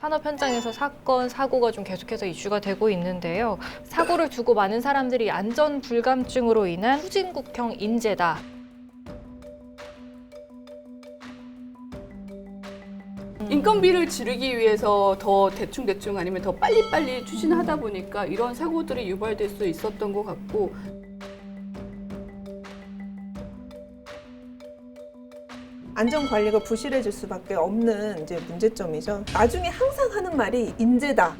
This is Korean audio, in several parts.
산업 현장에서 사건, 사고가 좀 계속해서 이슈가 되고 있는데요. 사고를 두고 많은 사람들이 안전 불감증으로 인한 후진국형 인재다. 인건비를 지르기 위해서 더 대충 아니면 더 빨리빨리 추진하다 보니까 이런 사고들이 유발될 수 있었던 것 같고, 안전 관리가 부실해질 수밖에 없는 이제 문제점이죠. 나중에 항상 하는 말이 인재다.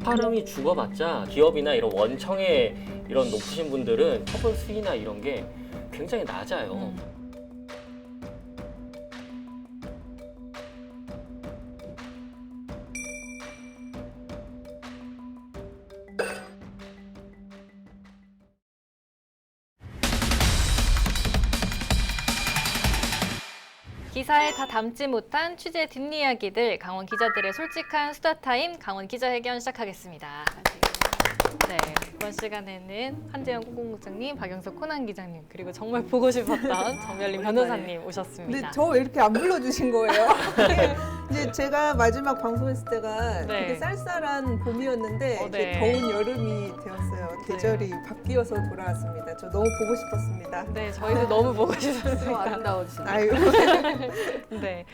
사람이 죽어봤자 기업이나 이런 원청의 이런 높으신 분들은 처벌 수위나 이런 게 굉장히 낮아요. 기사에 다 담지 못한 취재 뒷이야기들, 강원 기자들의 솔직한 수다타임, 강원 기자회견 시작하겠습니다. 네, 이번 시간에는 한재영 공공국장님, 박영석 코난 기자님, 그리고 정말 보고 싶었던 정멸림 변호사님 근데 오셨습니다. 저 왜 이렇게 안 불러주신 거예요? 이제 제가 마지막 방송했을 때가 네. 되게 쌀쌀한 봄이었는데 네. 이제 더운 여름이 되었어요. 계절이 바뀌어서 돌아왔습니다. 저 너무 보고 싶었습니다. 네, 저희도 너무 보고 더 싶습니다. 아름다워지시네요. 아유. 네.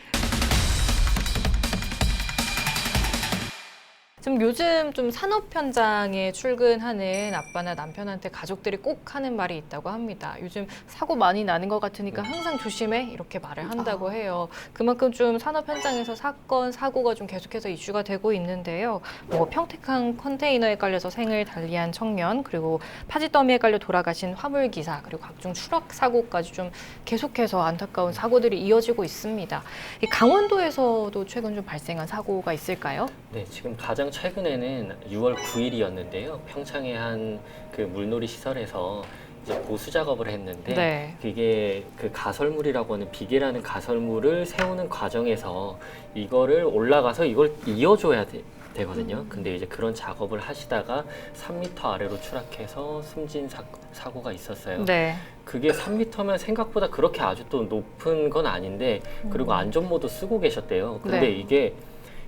좀 요즘 좀 산업 현장에 출근하는 아빠나 남편한테 가족들이 꼭 하는 말이 있다고 합니다. 요즘 사고 많이 나는 것 같으니까 항상 조심해 이렇게 말을 한다고 해요. 그만큼 좀 산업 현장에서 사건, 사고가 좀 계속해서 이슈가 되고 있는데요. 뭐 평택항 컨테이너에 깔려서 생을 달리한 청년, 그리고 파지 더미에 깔려 돌아가신 화물 기사, 그리고 각종 추락 사고까지 좀 계속해서 안타까운 사고들이 이어지고 있습니다. 이 강원도에서도 최근 좀 발생한 사고가 있을까요? 네, 지금 가장 최근에는 6월 9일이었는데요. 평창의 한 그 물놀이 시설에서 이제 보수 작업을 했는데 네. 그게 그 가설물이라고 하는 비계라는 가설물을 세우는 과정에서 이거를 올라가서 이걸 이어줘야 되거든요. 근데 이제 그런 작업을 하시다가 3m 아래로 추락해서 숨진 사고가 있었어요. 네. 그게 3m면 생각보다 그렇게 아주 또 높은 건 아닌데, 그리고 안전모도 쓰고 계셨대요. 근데 네. 이게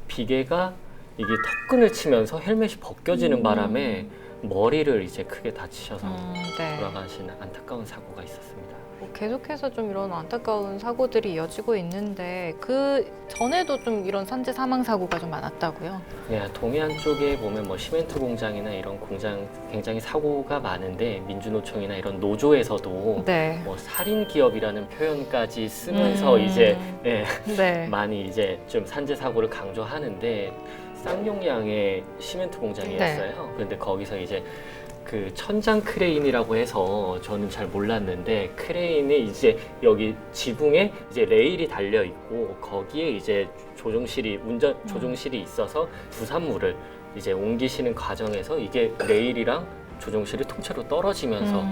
비계가 이게 턱끈을 치면서 헬멧이 벗겨지는 바람에 머리를 이제 크게 다치셔서 네. 돌아가시는 안타까운 사고가 있었습니다. 계속해서 좀 이런 안타까운 사고들이 이어지고 있는데 그 전에도 좀 이런 산재 사망 사고가 좀 많았다고요? 네, 동해안 쪽에 보면 뭐 시멘트 공장이나 이런 공장 굉장히 사고가 많은데, 민주노총이나 이런 노조에서도 네. 뭐 살인 기업이라는 표현까지 쓰면서 이제 네, 네. 많이 이제 좀 산재 사고를 강조하는데, 쌍용양의 시멘트 공장이었어요. 그런데 거기서 이제 그 천장 크레인이라고 해서 저는 잘 몰랐는데, 크레인이 이제 여기 지붕에 이제 레일이 달려 있고 거기에 이제 운전 조종실이 있어서 부산물을 이제 옮기시는 과정에서 이게 레일이랑 조종실이 통째로 떨어지면서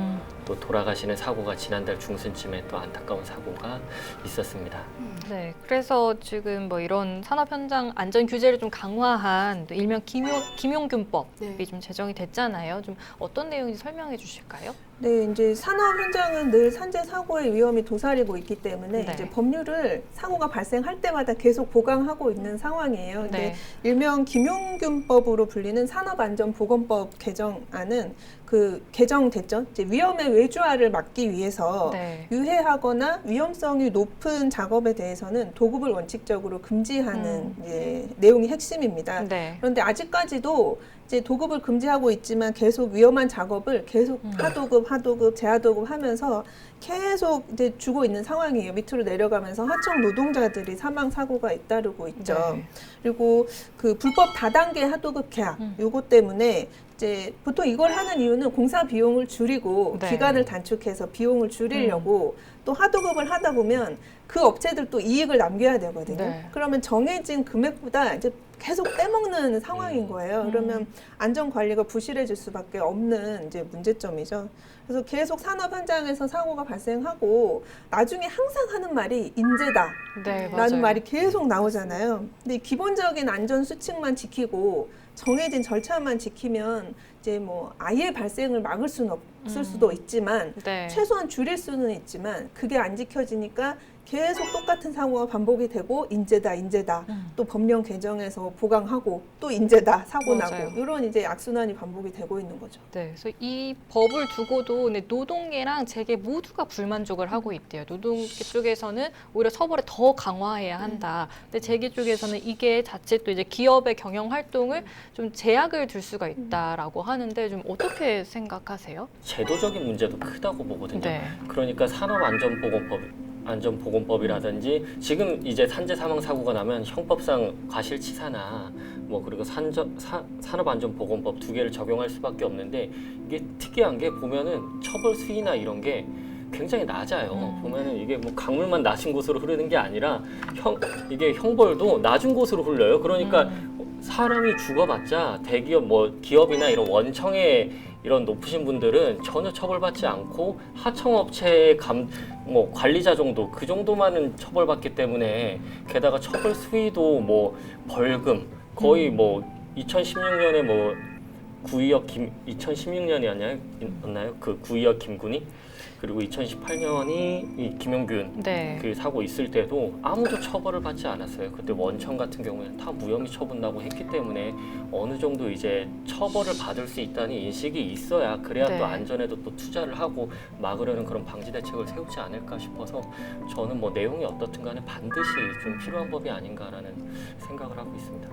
또 돌아가시는 사고가 지난달 중순쯤에 또 안타까운 사고가 있었습니다. 네. 그래서 지금 뭐 이런 산업 현장 안전 규제를 좀 강화한 또 일명 김용균법이 네. 좀 제정이 됐잖아요. 좀 어떤 내용인지 설명해 주실까요? 네, 이제 산업 현장은 늘 산재 사고의 위험이 도사리고 있기 때문에 네. 이제 법률을 사고가 발생할 때마다 계속 보강하고 있는 상황이에요. 근데 네. 일명 김용균법으로 불리는 산업안전보건법 개정안은 그 개정됐죠. 이제 위험의 외주화를 막기 위해서 네. 유해하거나 위험성이 높은 작업에 대해서는 도급을 원칙적으로 금지하는 이제 내용이 핵심입니다. 네. 그런데 아직까지도 이제 도급을 금지하고 있지만 계속 위험한 작업을 계속 하도급, 재하도급 하면서 계속 이제 주고 있는 상황이에요. 밑으로 내려가면서 하청 노동자들이 사망 사고가 잇따르고 있죠. 네. 그리고 그 불법 다단계 하도급 계약 요거 때문에 이제 보통 이걸 하는 이유는 공사 비용을 줄이고 네. 기간을 단축해서 비용을 줄이려고 또 하도급을 하다 보면 그 업체들도 이익을 남겨야 되거든요. 네. 그러면 정해진 금액보다 이제 계속 빼먹는 상황인 거예요. 그러면 안전 관리가 부실해질 수밖에 없는 이제 문제점이죠. 그래서 계속 산업 현장에서 사고가 발생하고 나중에 항상 하는 말이 인재다. 네, 라는 맞아요. 말이 계속 나오잖아요. 근데 기본적인 안전 수칙만 지키고 정해진 절차만 지키면 이제 뭐 아예 발생을 막을 수는 없을 수도 있지만 네. 최소한 줄일 수는 있지만 그게 안 지켜지니까 계속 똑같은 사고가 반복이 되고 인재다 또 법령 개정해서 보강하고 또 인재다 사고 맞아요. 나고 이런 이제 악순환이 반복이 되고 있는 거죠. 네, 그래서 이 법을 두고도 근데 노동계랑 재계 모두가 불만족을 하고 있대요. 노동계 쪽에서는 오히려 처벌을 더 강화해야 한다. 근데 재계 쪽에서는 이게 자칫 또 이제 기업의 경영 활동을 좀 제약을 둘 수가 있다라고 하는데 좀 어떻게 생각하세요? 제도적인 문제도 크다고 보거든요. 네. 그러니까 안전보건법이라든지 지금 이제 산재 사망 사고가 나면 형법상 과실치사나 뭐 그리고 산업안전보건법 두 개를 적용할 수밖에 없는데 이게 특이한 게 보면은 처벌 수위나 이런 게 굉장히 낮아요. 보면은 이게 뭐 강물만 낮은 곳으로 흐르는 게 아니라 이게 형벌도 낮은 곳으로 흘러요. 그러니까 사람이 죽어봤자 대기업 뭐 기업이나 이런 원청의 이런 높으신 분들은 전혀 처벌받지 않고 하청업체의 뭐 관리자 정도 그 정도만은 처벌받기 때문에 게다가 처벌 수위도 뭐 벌금 거의 뭐 2016년에 뭐 2016년이었나요? 그 구의역 김군이 그리고 2018년이 이 김용균 네. 그 사고 있을 때도 아무도 처벌을 받지 않았어요. 그때 원청 같은 경우에는 다 무혐의 처분나고 했기 때문에 어느 정도 이제 처벌을 받을 수 있다는 인식이 있어야 그래야 네. 또 안전에도 또 투자를 하고 막으려는 그런 방지 대책을 세우지 않을까 싶어서 저는 뭐 내용이 어떻든 간에 반드시 좀 필요한 법이 아닌가라는 생각을 하고 있습니다.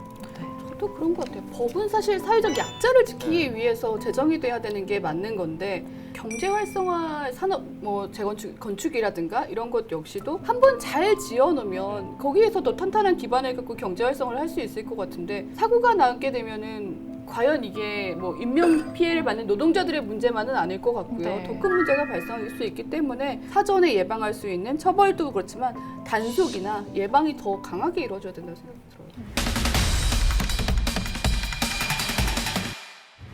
또 그런 것 같아요. 법은 사실 사회적 약자를 지키기 위해서 제정이 돼야 되는 게 맞는 건데 경제 활성화 산업 뭐 건축이라든가 이런 것 역시도 한번 잘 지어놓으면 거기에서 더 탄탄한 기반을 갖고 경제 활성화를 할 수 있을 것 같은데 사고가 나게 되면은 과연 이게 뭐 인명 피해를 받는 노동자들의 문제만은 아닐 것 같고요. 네. 더 큰 문제가 발생할 수 있기 때문에 사전에 예방할 수 있는 처벌도 그렇지만 단속이나 예방이 더 강하게 이루어져야 된다고 생각이 들어요.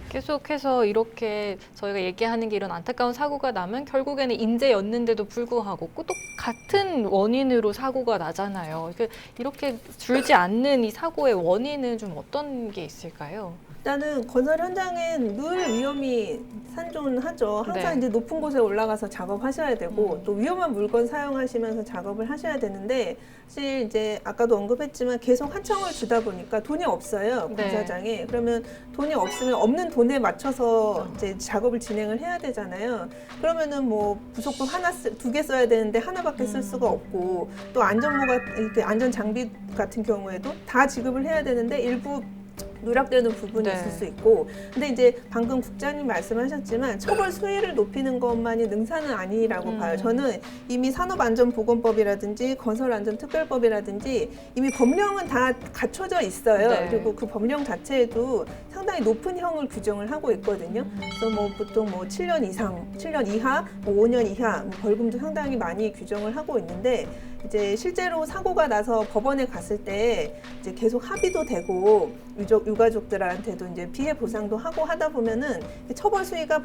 계속해서 이렇게 저희가 얘기하는 게 이런 안타까운 사고가 나면 결국에는 인재였는데도 불구하고 또 같은 원인으로 사고가 나잖아요. 이렇게 줄지 않는 이 사고의 원인은 좀 어떤 게 있을까요? 일단은 건설 현장엔 늘 위험이 산존하죠. 항상 네. 이제 높은 곳에 올라가서 작업하셔야 되고 또 위험한 물건 사용하시면서 작업을 하셔야 되는데 사실 이제 아까도 언급했지만 계속 하청을 주다 보니까 돈이 없어요. 네. 공사장에. 그러면 돈이 없으면 없는 돈에 맞춰서 이제 작업을 진행을 해야 되잖아요. 그러면은 뭐 부속품 두 개 써야 되는데 하나밖에 쓸 수가 없고 또 이렇게 안전 장비 같은 경우에도 다 지급을 해야 되는데 일부 누락되는 부분이 네. 있을 수 있고 근데 이제 방금 국장님 말씀하셨지만 처벌 수위를 높이는 것만이 능사는 아니라고 봐요. 저는 이미 산업안전보건법이라든지 건설안전특별법이라든지 이미 법령은 다 갖춰져 있어요. 네. 그리고 그 법령 자체에도 상당히 높은 형을 규정을 하고 있거든요. 그래서 뭐 보통 뭐 7년 이상, 7년 이하, 뭐 5년 이하 뭐 벌금도 상당히 많이 규정을 하고 있는데 이제 실제로 사고가 나서 법원에 갔을 때 이제 계속 합의도 되고 유가족들한테도 이제 피해 보상도 하고 하다 보면은 처벌 수위가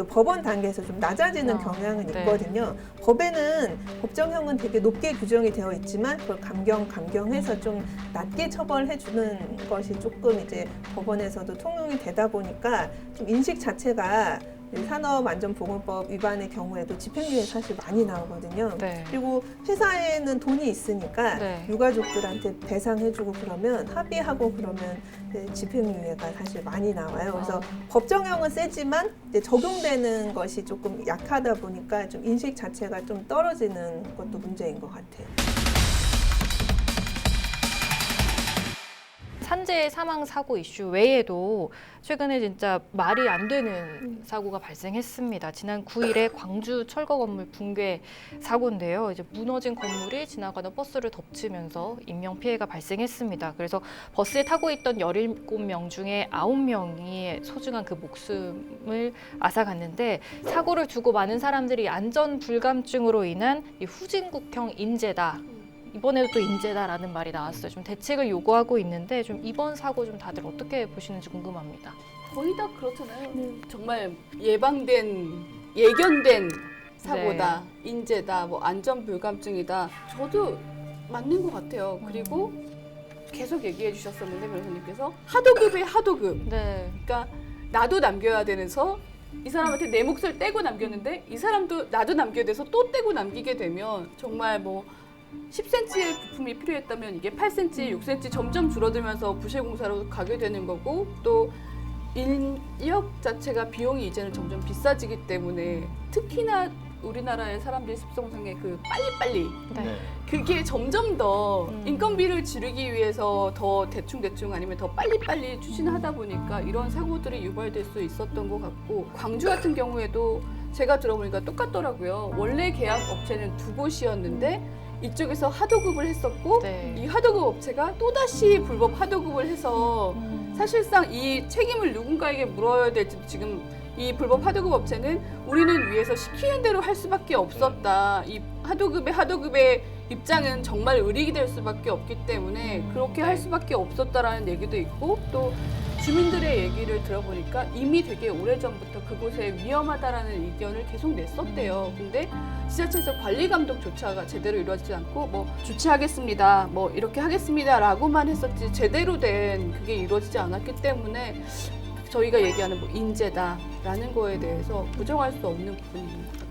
법원 단계에서 좀 낮아지는 경향은 네. 있거든요. 법에는 법정형은 되게 높게 규정이 되어 있지만 그걸 감경해서 좀 낮게 처벌해 주는 것이 조금 이제 법원에서도 통용이 되다 보니까 좀 인식 자체가 산업안전보건법 위반의 경우에도 집행유예 사실 많이 나오거든요. 네. 그리고 회사에는 돈이 있으니까 네. 유가족들한테 배상해주고 그러면 합의하고 그러면 집행유예가 사실 많이 나와요. 그래서 법정형은 세지만 이제 적용되는 것이 조금 약하다 보니까 좀 인식 자체가 좀 떨어지는 것도 문제인 것 같아요. 산재 사망 사고 이슈 외에도 최근에 진짜 말이 안 되는 사고가 발생했습니다. 지난 9일에 광주 철거 건물 붕괴 사고인데요. 이제 무너진 건물이 지나가는 버스를 덮치면서 인명 피해가 발생했습니다. 그래서 버스에 타고 있던 17명 중에 9명이 소중한 그 목숨을 앗아갔는데 사고를 두고 많은 사람들이 안전 불감증으로 인한 이 후진국형 인재다. 이번에도 또 인재다라는 말이 나왔어요. 좀 대책을 요구하고 있는데 좀 이번 사고 좀 다들 어떻게 보시는지 궁금합니다. 거의 다 그렇잖아요. 정말 예견된 사고다, 인재다, 뭐 안전 불감증이다. 저도 맞는 것 같아요. 그리고 계속 얘기해 주셨었는데 변호사님께서 하도급의 하도급. 네. 그러니까 나도 남겨야 되면서 이 사람한테 내 몫을 떼고 남겼는데 이 사람도 나도 남겨야 돼서 또 떼고 남기게 되면 정말 뭐 10cm의 부품이 필요했다면 이게 8cm, 6cm 점점 줄어들면서 부실공사로 가게 되는 거고 또 인력 자체가 비용이 이제는 점점 비싸지기 때문에 특히나 우리나라의 사람들의 습성상의 그 빨리빨리 네. 그게 점점 더 인건비를 지르기 위해서 더 대충대충 아니면 더 빨리빨리 추진하다 보니까 이런 사고들이 유발될 수 있었던 것 같고 광주 같은 경우에도 제가 들어보니까 똑같더라고요. 원래 계약 업체는 두 곳이었는데 이쪽에서 하도급을 했었고 네. 이 하도급 업체가 또다시 불법 하도급을 해서 사실상 이 책임을 누군가에게 물어야 될지 지금 이 불법 하도급 업체는 우리는 위에서 시키는 대로 할 수밖에 없었다. 이 하도급의 입장은 정말 의리가 될 수밖에 없기 때문에 그렇게 할 수밖에 없었다라는 얘기도 있고 또 주민들의 얘기를 들어보니까 이미 되게 오래전부터 그곳에 위험하다라는 의견을 계속 냈었대요. 근데 지자체에서 관리 감독조차가 제대로 이루어지지 않고 뭐 주최하겠습니다, 뭐 이렇게 하겠습니다라고만 했었지 제대로 된 그게 이루어지지 않았기 때문에 저희가 얘기하는 뭐 인재다라는 거에 대해서 부정할 수 없는 부분인 것 같아요.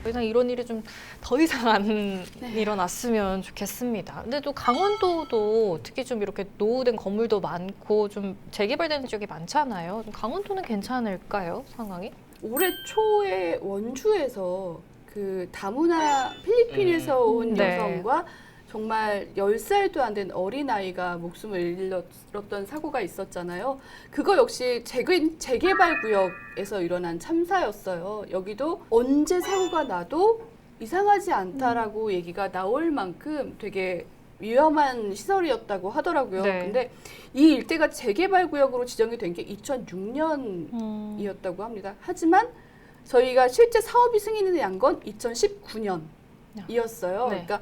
더 이상 이런 일이 좀 더 이상 안 일어났으면 좋겠습니다. 근데 또 강원도도 특히 좀 이렇게 노후된 건물도 많고 좀 재개발되는 지역이 많잖아요. 좀 강원도는 괜찮을까요, 상황이? 올해 초에 원주에서 그 다문화 필리핀에서 온 네. 여성과 정말 10살도 안 된 어린아이가 목숨을 잃었던 사고가 있었잖아요. 그거 역시 재개발 구역에서 일어난 참사였어요. 여기도 언제 사고가 나도 이상하지 않다라고 얘기가 나올 만큼 되게 위험한 시설이었다고 하더라고요. 네. 근데 이 일대가 재개발 구역으로 지정이 된 게 2006년이었다고 합니다. 하지만 저희가 실제 사업이 승인이 난 건 2019년이었어요. 네. 그러니까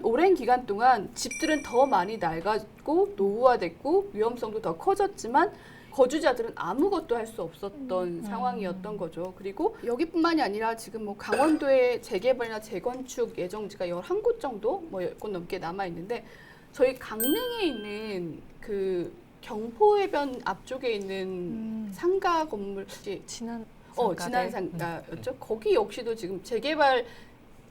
오랜 기간 동안 집들은 더 많이 낡았고 노후화됐고 위험성도 더 커졌지만 거주자들은 아무것도 할 수 없었던 상황이었던 거죠. 그리고 여기뿐만이 아니라 지금 뭐 강원도의 재개발이나 재건축 예정지가 11곳 정도, 뭐 10곳 넘게 남아 있는데 저희 강릉에 있는 그 경포해변 앞쪽에 있는 상가 건물 지난 지난 상가였죠. 거기 역시도 지금 재개발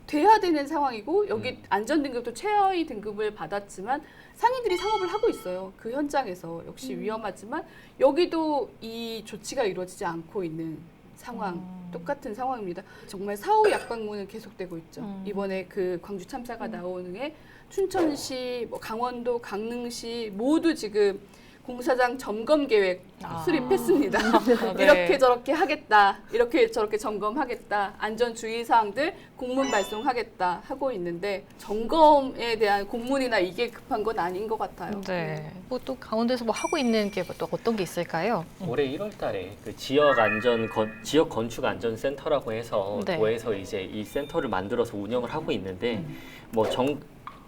돼야 되는 상황이고 여기 안전등급도 최하위 등급을 받았지만 상인들이 상업을 하고 있어요. 그 현장에서 역시 위험하지만 여기도 이 조치가 이루어지지 않고 있는 상황, 똑같은 상황입니다. 정말 사후 약방문은 계속되고 있죠. 이번에 그 광주 참사가 나오는 해 춘천시, 뭐 강원도, 강릉시 모두 지금 공사장 점검 계획 수립했습니다. 네. 이렇게 저렇게 하겠다, 이렇게 저렇게 점검하겠다, 안전 주의 사항들 공문 발송하겠다 하고 있는데 점검에 대한 공문이나 이게 급한 건 아닌 것 같아요. 네. 뭐 또 강원도에서 뭐 하고 있는 게 또 어떤 게 있을까요? 올해 1월달에 그 지역 건축 안전 센터라고 해서 네. 도에서 이제 이 센터를 만들어서 운영을 하고 있는데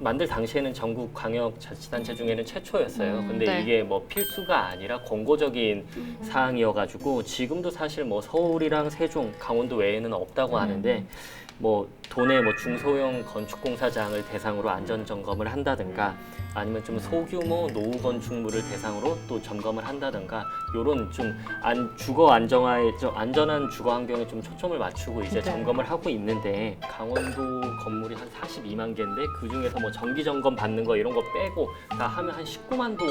만들 당시에는 전국 광역자치단체 중에는 최초였어요. 근데 네. 이게 뭐 필수가 아니라 권고적인 사항이어가지고 지금도 사실 뭐 서울이랑 세종, 강원도 외에는 없다고 하는데 뭐 도내 뭐 중소형 건축공사장을 대상으로 안전 점검을 한다든가 아니면 좀 소규모 노후 건축물을 대상으로 또 점검을 한다든가 이런 좀 주거 안전한 주거 환경에 좀 초점을 맞추고 이제 네. 점검을 하고 있는데 강원도 건물이 한 42만 개인데 그 중에서 뭐 정기 점검 받는 거 이런 거 빼고 다 하면 한 19만 동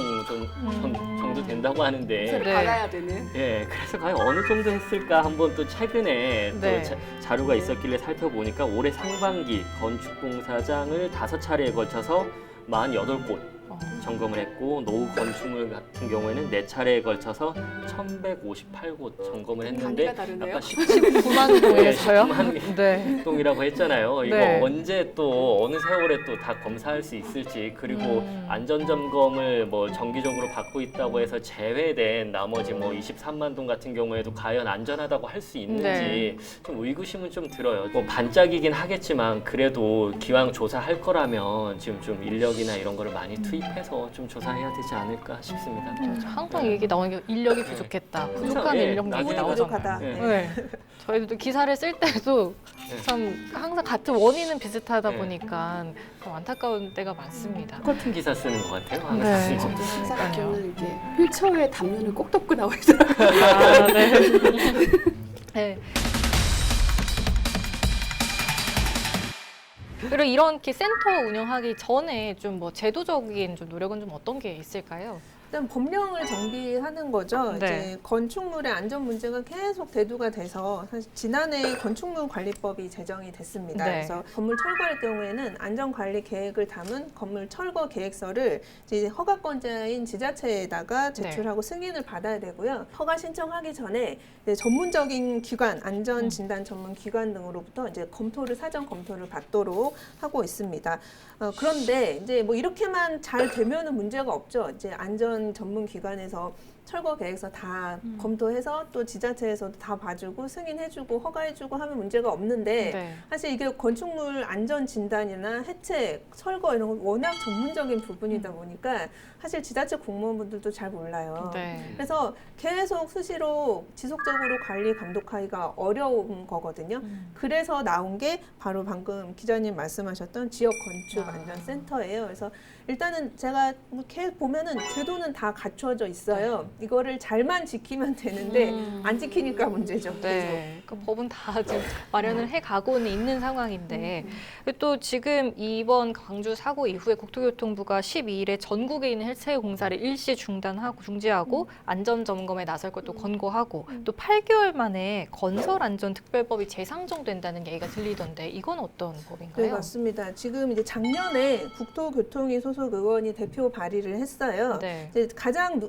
정도 된다고 하는데 네. 받아야 되는. 예, 그래서 과연 어느 정도 했을까 한번 또 최근에 네. 또 자료가 있었길래 살펴보니까 올해 상반기 건축공사장을 5차례에 걸쳐서 48곳 점검을 했고 노후 건축물 같은 경우에는 4차례에 걸쳐서 1,158곳 점검을 했는데 단위가 다르네요. 아까 19만 동에서요? 19만 네. 동이라고 했잖아요. 이거 네. 언제 또 어느 세월에 또 다 검사할 수 있을지 그리고 안전 점검을 뭐 정기적으로 받고 있다고 해서 제외된 나머지 뭐 23만 동 같은 경우에도 과연 안전하다고 할 수 있는지 네. 좀 의구심은 좀 들어요. 뭐 반짝이긴 하겠지만 그래도 기왕 조사할 거라면 지금 좀 인력이나 이런 거를 많이 투입해서 좀 조사해야 되지 않을까 싶습니다. 항상 얘기 나오는 게 인력이 부족했다. 부족한 예, 인력 나중에 얘기 부족하다. 나오잖아요. 예. 네. 저희도 기사를 쓸 때도 네. 참 항상 같은 원인은 비슷하다 네. 보니까 좀 안타까운 때가 많습니다. 똑같은 기사 쓰는 것 같아요. 네. 항상. 저도 항상 그러니까요. 학교는 이게 휠체어에 담요는 꼭 덮고 나와 있더라고요. 아, 네. 네. 그리고 이렇게 센터 운영하기 전에 좀 뭐 제도적인 좀 노력은 좀 어떤 게 있을까요? 일단 법령을 정비하는 거죠. 네. 이제 건축물의 안전 문제가 계속 대두가 돼서 사실 지난해 건축물 관리법이 제정이 됐습니다. 네. 그래서 건물 철거할 경우에는 안전 관리 계획을 담은 건물 철거 계획서를 이제 허가권자인 지자체에다가 제출하고 승인을 받아야 되고요. 허가 신청하기 전에 이제 전문적인 기관, 안전 진단 전문 기관 등으로부터 이제 사전 검토를 받도록 하고 있습니다. 그런데 이제 뭐 이렇게만 잘 되면은 문제가 없죠. 이제 안전 전문 기관에서 철거 계획서 다 검토해서 또 지자체에서도 다 봐주고 승인해주고 허가해주고 하면 문제가 없는데 네. 사실 이게 건축물 안전 진단이나 해체, 철거 이런 건 워낙 전문적인 부분이다 보니까 사실 지자체 공무원분들도 잘 몰라요. 네. 그래서 계속 수시로 지속적으로 관리 감독하기가 어려운 거거든요. 그래서 나온 게 바로 방금 기자님 말씀하셨던 지역 건축 안전센터예요. 그래서 일단은 제가 계속 보면은 제도는 다 갖춰져 있어요. 이거를 잘만 지키면 되는데 안 지키니까 문제죠. 네. 그 법은 다 지금 마련을 해가고는 있는 상황인데 또 지금 이번 광주 사고 이후에 국토교통부가 12일에 전국에 있는 해체 공사를 일시 중지하고 안전 점검에 나설 것도 권고하고 또 8개월 만에 건설 안전 특별법이 재상정된다는 얘기가 들리던데 이건 어떤 법인가요? 네, 맞습니다. 지금 이제 작년에 국토교통위 소속 의원이 대표 발의를 했어요. 네. 이제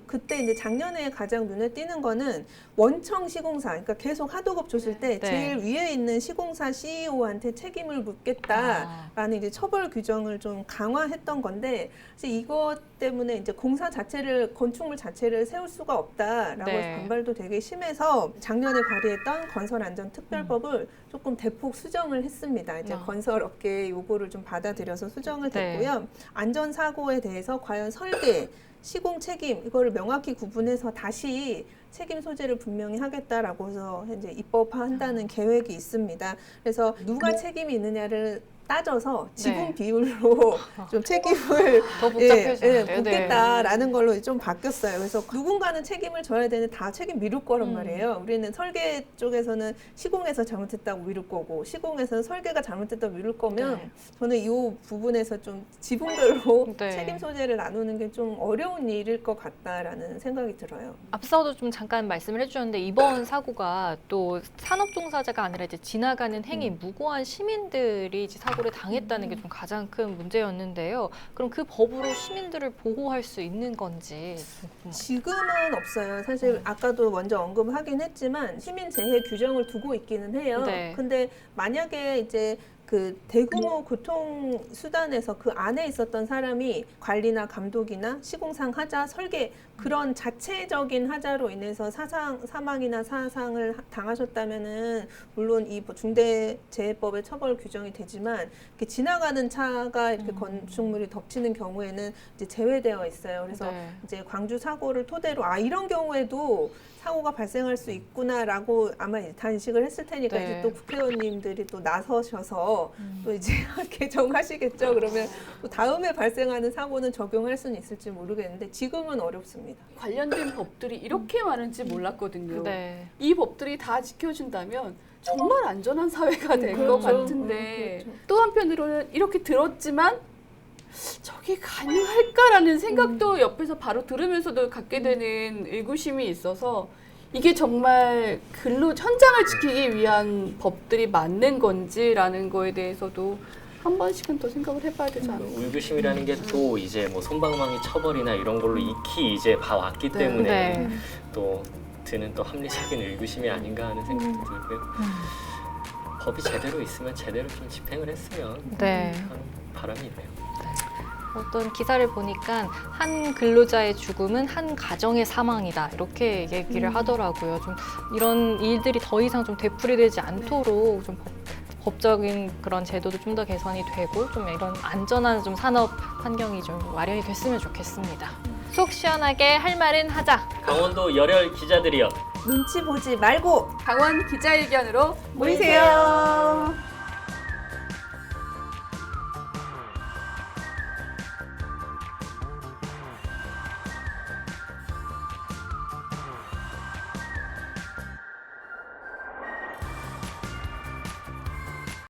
그때 이제 작년에 가장 눈에 띄는 거는 원청 시공사, 그러니까 계속 하도급 줬을 때 네. 제일 위에 있는 시공사 CEO한테 책임을 묻겠다라는 이제 처벌 규정을 좀 강화했던 건데, 사실 이것 때문에 이제 건축물 자체를 세울 수가 없다라고 네. 해서 반발도 되게 심해서 작년에 발의했던 건설안전특별법을 조금 대폭 수정을 했습니다. 이제 건설업계의 요구를 좀 받아들여서 수정을 됐고요. 안전사고에 대해서 과연 설계, 시공 책임 이거를 명확히 구분해서 다시 책임 소재를 분명히 하겠다라고 해서 이제 입법화한다는 계획이 있습니다. 그래서 누가 책임이 있느냐를 따져서 지분 비율로 좀 책임을 더 복잡해졌는데요. 묻겠다라는 걸로 좀 바뀌었어요. 그래서 누군가는 책임을 져야 되는데 다 책임 미룰 거란 말이에요. 우리는 설계 쪽에서는 시공에서 잘못했다고 미룰 거고 시공에서는 설계가 잘못했다고 미룰 거면 저는 이 부분에서 좀 지분별로 책임 소재를 나누는 게 좀 어려운 일일 것 같다라는 생각이 들어요. 앞서도 좀 잠깐 말씀을 해주셨는데 이번 사고가 또 산업 종사자가 아니라 이제 지나가는 행위 무고한 시민들이 이제 사고를 당했다는 게 좀 가장 큰 문제였는데요. 그럼 그 법으로 시민들을 보호할 수 있는 건지 지금은 없어요. 사실 아까도 먼저 언급하긴 했지만 시민 재해 규정을 두고 있기는 해요. 네. 근데 만약에 이제 그 대규모 교통 수단에서 그 안에 있었던 사람이 관리나 감독이나 시공상 하자, 설계 그런 자체적인 하자로 인해서 사망이나 사상을 당하셨다면은 물론 이 중대재해법의 처벌 규정이 되지만 이렇게 지나가는 차가 이렇게 건축물이 덮치는 경우에는 이제 제외되어 있어요. 그래서 이제 광주 사고를 토대로 이런 경우에도 사고가 발생할 수 있구나라고 아마 단식을 했을 테니까 이제 또 국회의원님들이 또 나서셔서 또 이제 개정하시겠죠. 그러면 또 다음에 발생하는 사고는 적용할 수는 있을지 모르겠는데 지금은 어렵습니다. 관련된 법들이 이렇게 많은지 몰랐거든요. 네. 이 법들이 다 지켜진다면 정말 안전한 사회가 될 것 같은데 또 한편으로는 이렇게 들었지만 저게 가능할까라는 생각도 옆에서 바로 들으면서도 갖게 되는 의구심이 있어서 이게 정말 현장을 지키기 위한 법들이 맞는 건지라는 거에 대해서도 한 번씩은 더 생각을 해봐야 되지 않을까. 의구심이라는 게 또 이제 뭐 솜방망이 처벌이나 이런 걸로 익히 이제 봐왔기 때문에 또 드는 또 합리적인 의구심이 아닌가 하는 생각도 들고요. 법이 제대로 있으면 제대로 좀 집행을 했으면 하는 바람이 있네요. 어떤 기사를 보니까 한 근로자의 죽음은 한 가정의 사망이다 이렇게 얘기를 하더라고요. 좀 이런 일들이 더 이상 좀 되풀이되지 않도록 좀 법적인 그런 제도도 좀 더 개선이 되고 좀 이런 안전한 좀 산업 환경이 좀 마련이 됐으면 좋겠습니다. 속 시원하게 할 말은 하자. 강원도 열혈 기자들이여. 눈치 보지 말고 강원 기자회견으로 모이세요.